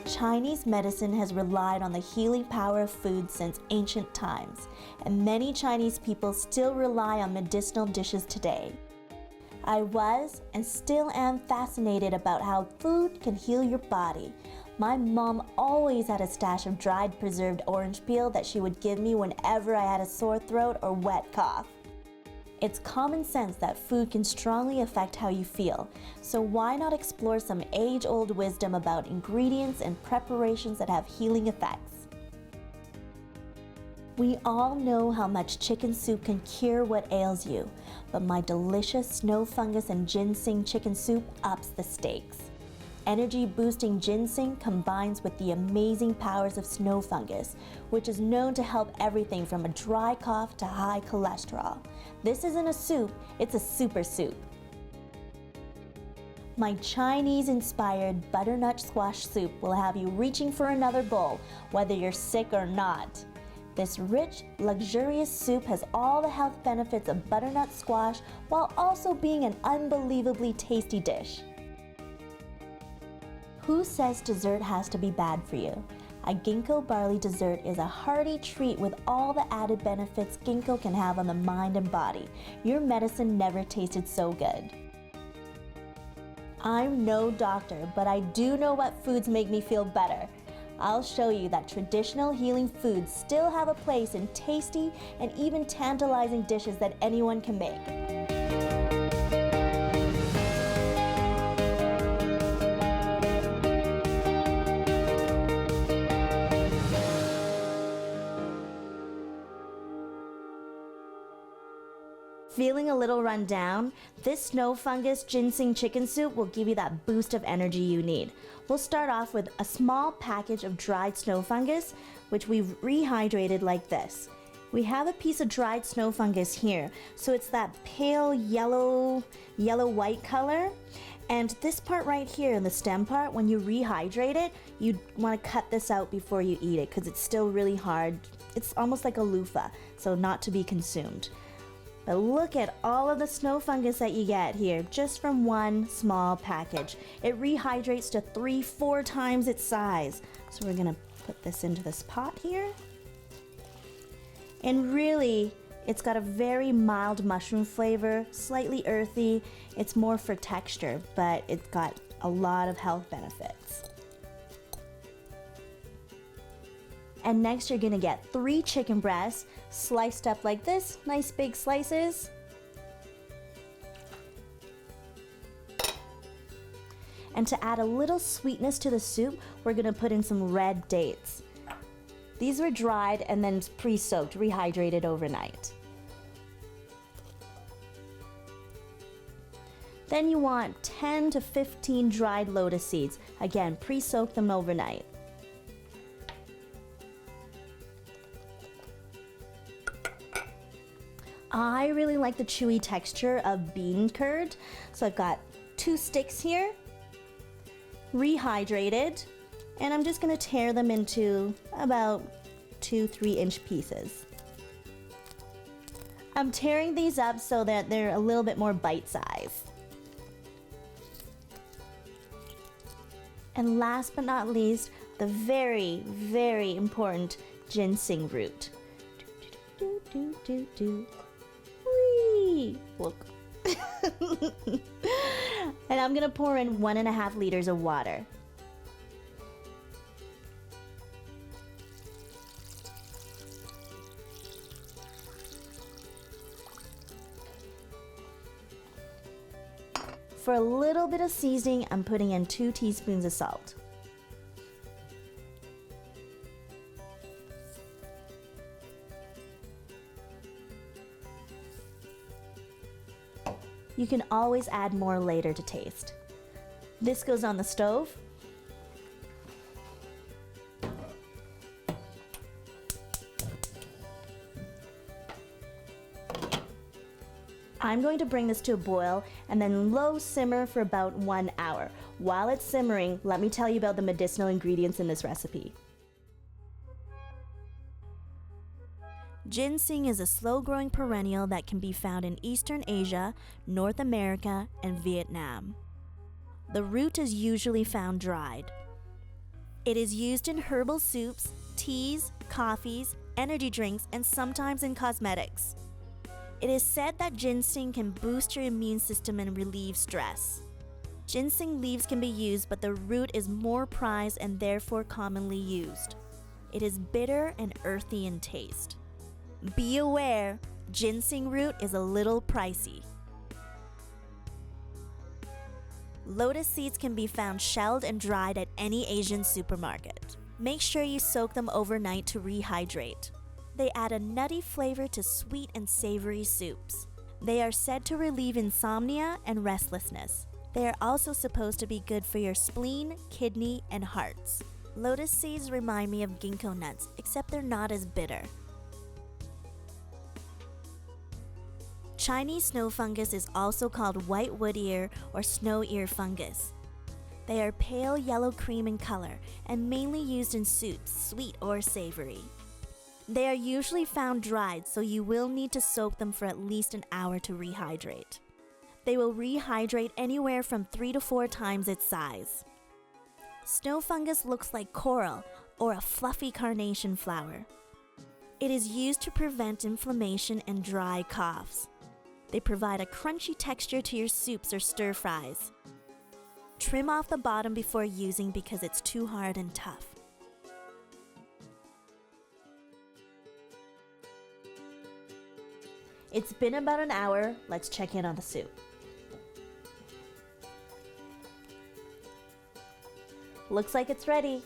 Chinese medicine has relied on the healing power of food since ancient times, and many Chinese people still rely on medicinal dishes today. I was and still am fascinated about how food can heal your body. My mom always had a stash of dried preserved orange peel that she would give me whenever I had a sore throat or wet cough. It's common sense that food can strongly affect how you feel, so why not explore some age-old wisdom about ingredients and preparations that have healing effects? We all know how much chicken soup can cure what ails you, but my delicious snow fungus and ginseng chicken soup ups the stakes. Energy-boosting ginseng combines with the amazing powers of snow fungus, which is known to help everything from a dry cough to high cholesterol. This isn't a soup, it's a super soup. My Chinese-inspired butternut squash soup will have you reaching for another bowl, whether you're sick or not. This rich, luxurious soup has all the health benefits of butternut squash while also being an unbelievably tasty dish. Who says dessert has to be bad for you? A Ginkgo barley dessert is a hearty treat with all the added benefits Ginkgo can have on the mind and body. Your medicine never tasted so good. I'm no doctor, but I do know what foods make me feel better. I'll show you that traditional healing foods still have a place in tasty and even tantalizing dishes that anyone can make. Feeling a little run down? This snow fungus ginseng chicken soup will give you that boost of energy you need. We'll start off with a small package of dried snow fungus, which we've rehydrated like this. We have a piece of dried snow fungus here, so it's that pale yellow-white color. And this part right here, in the stem part, when you rehydrate it, you want to cut this out before you eat it because it's still really hard. It's almost like a loofah, so not to be consumed. But look at all of the snow fungus that you get here just from one small package. It rehydrates to 3-4 times its size. So we're gonna put this into this pot here. And really, it's got a very mild mushroom flavor, slightly earthy. It's more for texture, but it's got a lot of health benefits. And next you're gonna get 3 chicken breasts, sliced up like this, nice big slices. And to add a little sweetness to the soup, we're gonna put in some red dates. These were dried and then pre-soaked, rehydrated overnight. Then you want 10 to 15 dried lotus seeds. Again, pre-soak them overnight. I really like the chewy texture of bean curd, so I've got 2 sticks here, rehydrated, and I'm just gonna tear them into about 2-3 inch pieces. I'm tearing these up so that they're a little bit more bite size. And last but not least, the very, very important ginseng root. Whee! Look. And I'm gonna pour in 1.5 liters of water. For a little bit of seasoning, I'm putting in 2 teaspoons of salt. You can always add more later to taste. This goes on the stove. I'm going to bring this to a boil and then low simmer for about 1 hour. While it's simmering, let me tell you about the medicinal ingredients in this recipe. Ginseng is a slow-growing perennial that can be found in Eastern Asia, North America, and Vietnam. The root is usually found dried. It is used in herbal soups, teas, coffees, energy drinks, and sometimes in cosmetics. It is said that ginseng can boost your immune system and relieve stress. Ginseng leaves can be used, but the root is more prized and therefore commonly used. It is bitter and earthy in taste. Be aware, ginseng root is a little pricey. Lotus seeds can be found shelled and dried at any Asian supermarket. Make sure you soak them overnight to rehydrate. They add a nutty flavor to sweet and savory soups. They are said to relieve insomnia and restlessness. They are also supposed to be good for your spleen, kidney, and hearts. Lotus seeds remind me of Ginkgo nuts, except they're not as bitter. Chinese snow fungus is also called white wood ear or snow ear fungus. They are pale yellow cream in color and mainly used in soups, sweet or savory. They are usually found dried, so you will need to soak them for at least an hour to rehydrate. They will rehydrate anywhere from 3 to 4 times its size. Snow fungus looks like coral or a fluffy carnation flower. It is used to prevent inflammation and dry coughs. They provide a crunchy texture to your soups or stir fries. Trim off the bottom before using because it's too hard and tough. It's been about an hour. Let's check in on the soup. Looks like it's ready.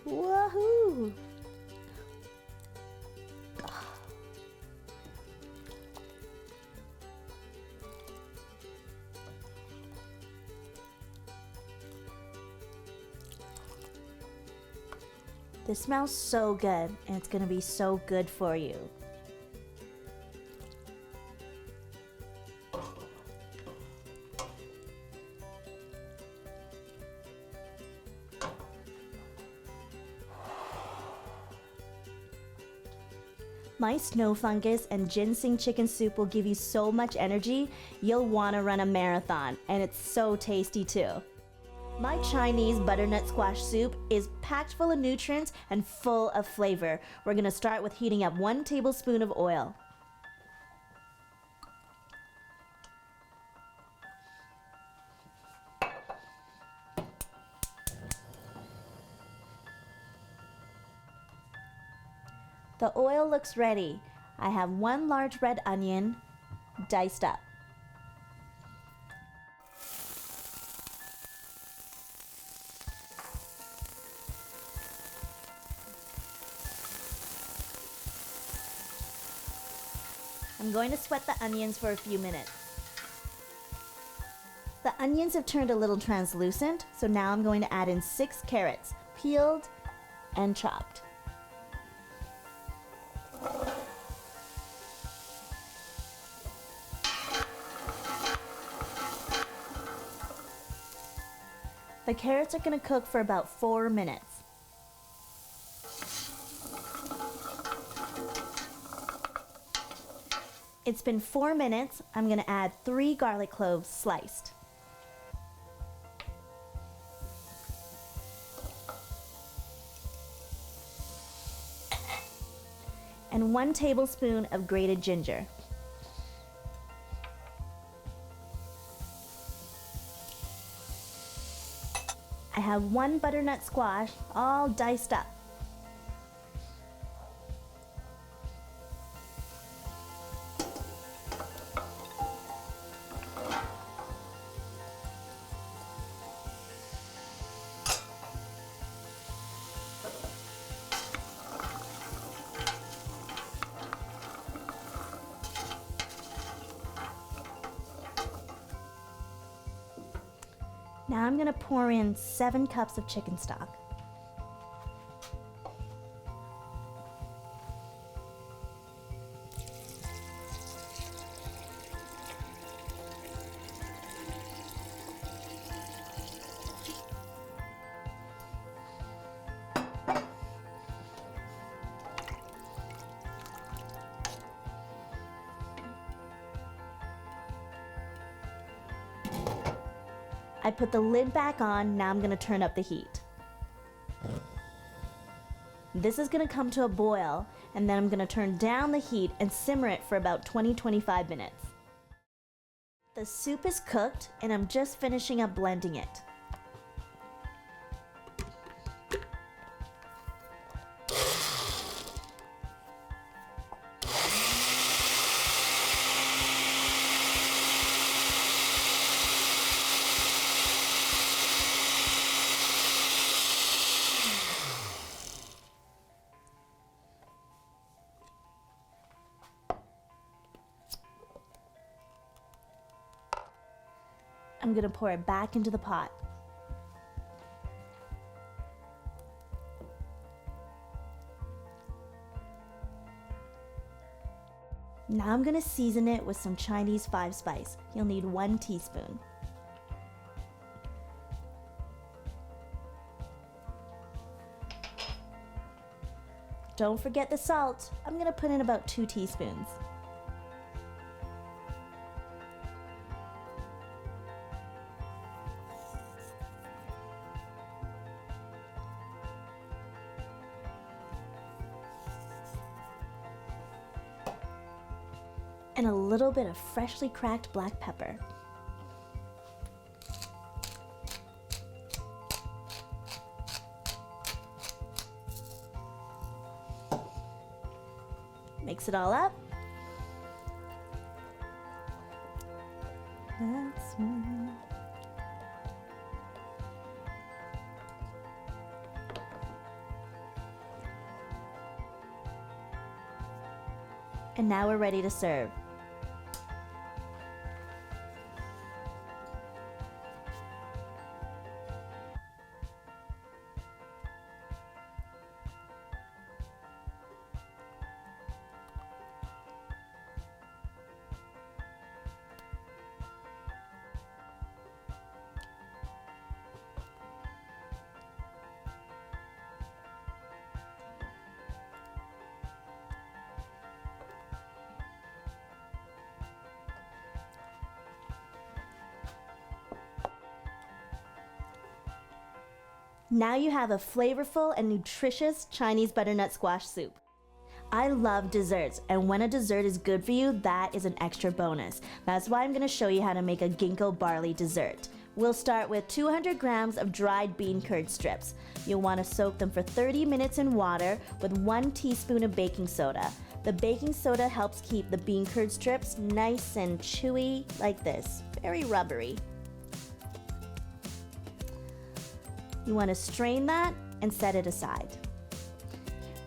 Woohoo! This smells so good, and it's gonna be so good for you. My snow fungus and ginseng chicken soup will give you so much energy, you'll wanna run a marathon, and it's so tasty too. My Chinese butternut squash soup is packed full of nutrients and full of flavor. We're gonna start with heating up 1 tablespoon of oil. The oil looks ready. I have 1 large red onion, diced up. I'm going to sweat the onions for a few minutes. The onions have turned a little translucent, so now I'm going to add in 6 carrots, peeled and chopped. The carrots are going to cook for about 4 minutes. It's been 4 minutes. I'm going to add 3 garlic cloves sliced. And 1 tablespoon of grated ginger. I have 1 butternut squash, all diced up. Now I'm going to pour in 7 cups of chicken stock. I put the lid back on, now I'm gonna turn up the heat. This is gonna come to a boil, and then I'm gonna turn down the heat and simmer it for about 20-25 minutes. The soup is cooked, and I'm just finishing up blending it. I'm gonna pour it back into the pot. Now I'm gonna season it with some Chinese 5-spice. You'll need 1 teaspoon. Don't forget the salt. I'm gonna put in about 2 teaspoons. And a little bit of freshly cracked black pepper. Mix it all up. And now we're ready to serve. Now you have a flavorful and nutritious Chinese butternut squash soup. I love desserts, and when a dessert is good for you, that is an extra bonus. That's why I'm going to show you how to make a Ginkgo barley dessert. We'll start with 200 grams of dried bean curd strips. You'll want to soak them for 30 minutes in water with 1 teaspoon of baking soda. The baking soda helps keep the bean curd strips nice and chewy like this, very rubbery. You want to strain that and set it aside.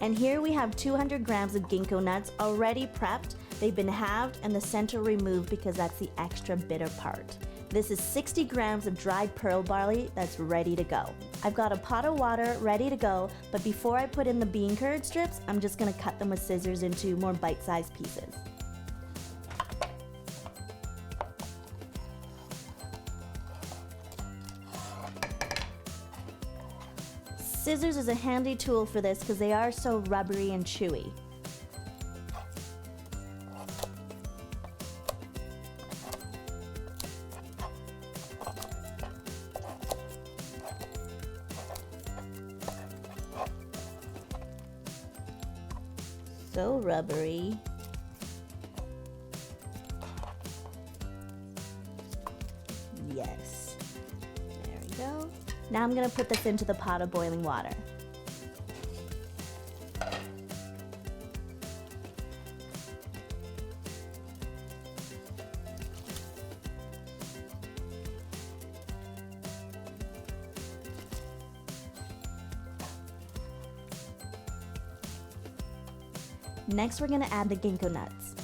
And here we have 200 grams of Ginkgo nuts already prepped. They've been halved and the center removed because that's the extra bitter part. This is 60 grams of dried pearl barley that's ready to go. I've got a pot of water ready to go, but before I put in the bean curd strips, I'm just going to cut them with scissors into more bite-sized pieces. Scissors is a handy tool for this because they are so rubbery and chewy. So rubbery. Yes. There we go. Now I'm going to put this into the pot of boiling water. Next, we're going to add the Ginkgo nuts.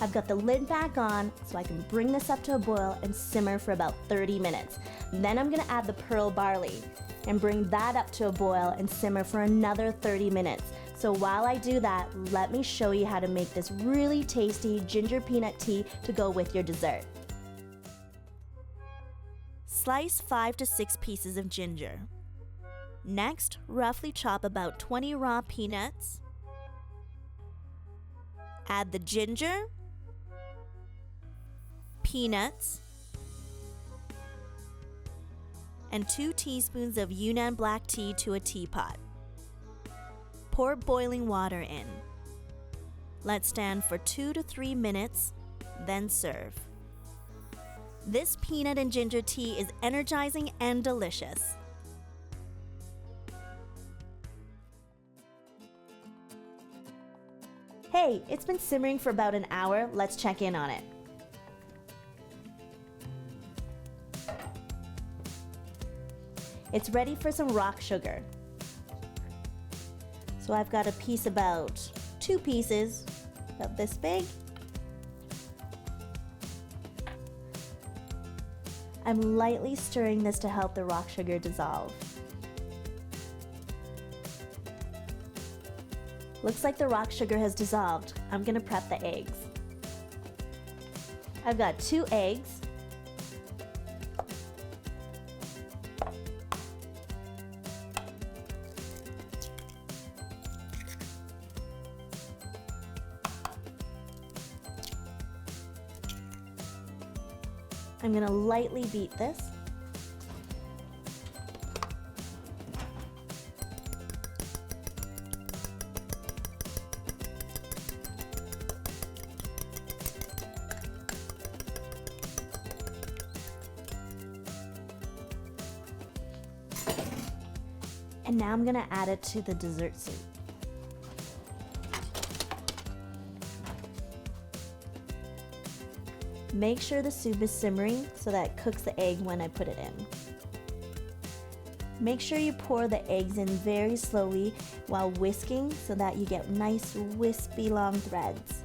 I've got the lid back on so I can bring this up to a boil and simmer for about 30 minutes. Then I'm going to add the pearl barley and bring that up to a boil and simmer for another 30 minutes. So while I do that, let me show you how to make this really tasty ginger peanut tea to go with your dessert. Slice 5 to 6 pieces of ginger. Next, roughly chop about 20 raw peanuts. Add the ginger, peanuts, and 2 teaspoons of Yunnan black tea to a teapot. Pour boiling water in. Let stand for 2 to 3 minutes, then serve. This peanut and ginger tea is energizing and delicious. Hey, it's been simmering for about an hour. Let's check in on it. It's ready for some rock sugar. So I've got a piece about 2 pieces, about this big. I'm lightly stirring this to help the rock sugar dissolve. Looks like the rock sugar has dissolved. I'm gonna prep the eggs. I've got 2 eggs. I'm gonna lightly beat this. And now I'm gonna add it to the dessert soup. Make sure the soup is simmering so that it cooks the egg when I put it in. Make sure you pour the eggs in very slowly while whisking so that you get nice wispy long threads.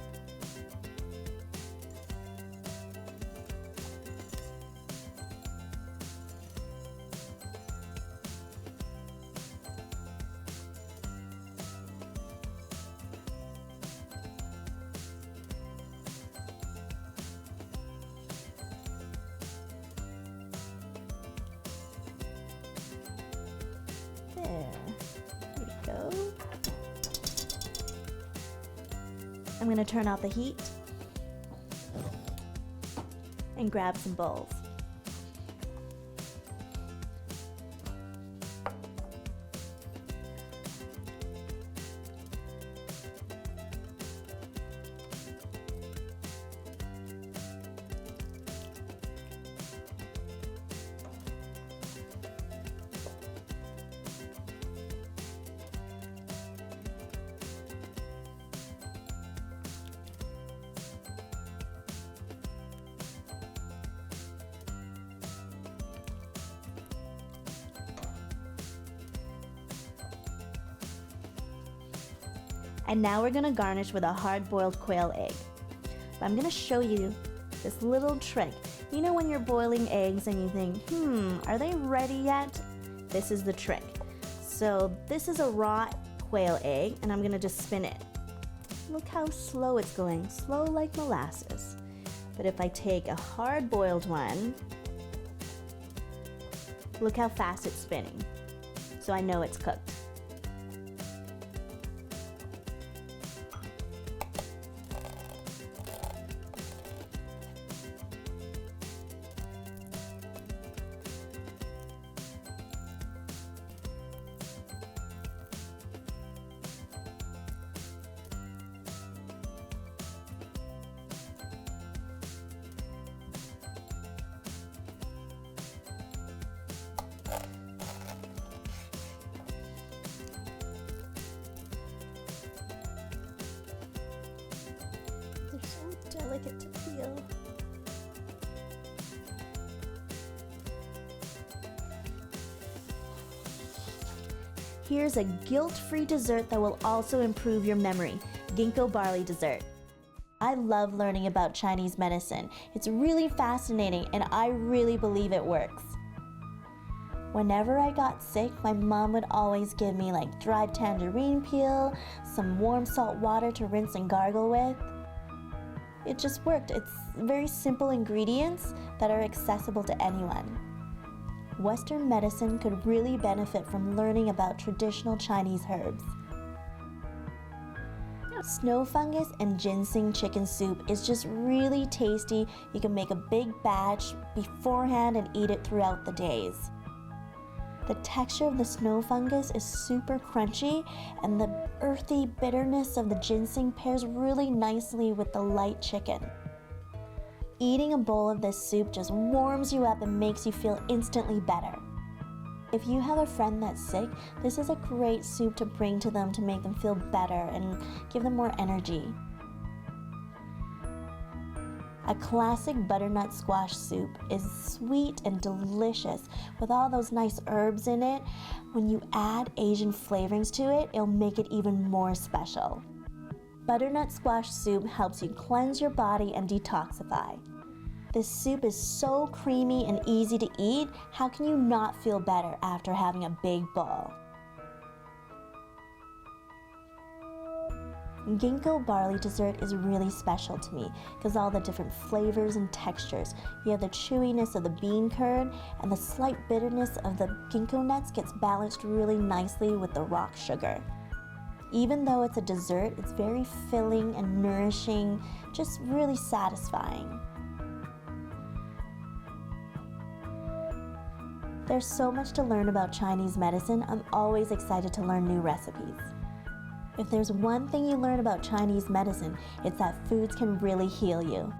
There we go. I'm going to turn off the heat and grab some bowls. And now we're gonna garnish with a hard-boiled quail egg. But I'm gonna show you this little trick. You know when you're boiling eggs and you think, are they ready yet? This is the trick. So this is a raw quail egg and I'm gonna just spin it. Look how slow it's going, slow like molasses. But if I take a hard-boiled one, look how fast it's spinning. So I know it's cooked. Delicate to peel. Here's a guilt-free dessert that will also improve your memory, Ginkgo barley dessert. I love learning about Chinese medicine. It's really fascinating and I really believe it works. Whenever I got sick, my mom would always give me like dried tangerine peel, some warm salt water to rinse and gargle with. It just worked. It's very simple ingredients that are accessible to anyone. Western medicine could really benefit from learning about traditional Chinese herbs. Snow fungus and ginseng chicken soup is just really tasty. You can make a big batch beforehand and eat it throughout the days. The texture of the snow fungus is super crunchy, and the earthy bitterness of the ginseng pairs really nicely with the light chicken. Eating a bowl of this soup just warms you up and makes you feel instantly better. If you have a friend that's sick, this is a great soup to bring to them to make them feel better and give them more energy. A classic butternut squash soup is sweet and delicious with all those nice herbs in it. When you add Asian flavorings to it, it'll make it even more special. Butternut squash soup helps you cleanse your body and detoxify. This soup is so creamy and easy to eat. How can you not feel better after having a big bowl? Ginkgo barley dessert is really special to me because all the different flavors and textures. You have the chewiness of the bean curd, and the slight bitterness of the ginkgo nuts gets balanced really nicely with the rock sugar. Even though it's a dessert, it's very filling and nourishing, just really satisfying. There's so much to learn about Chinese medicine. I'm always excited to learn new recipes. If there's one thing you learn about Chinese medicine, it's that foods can really heal you.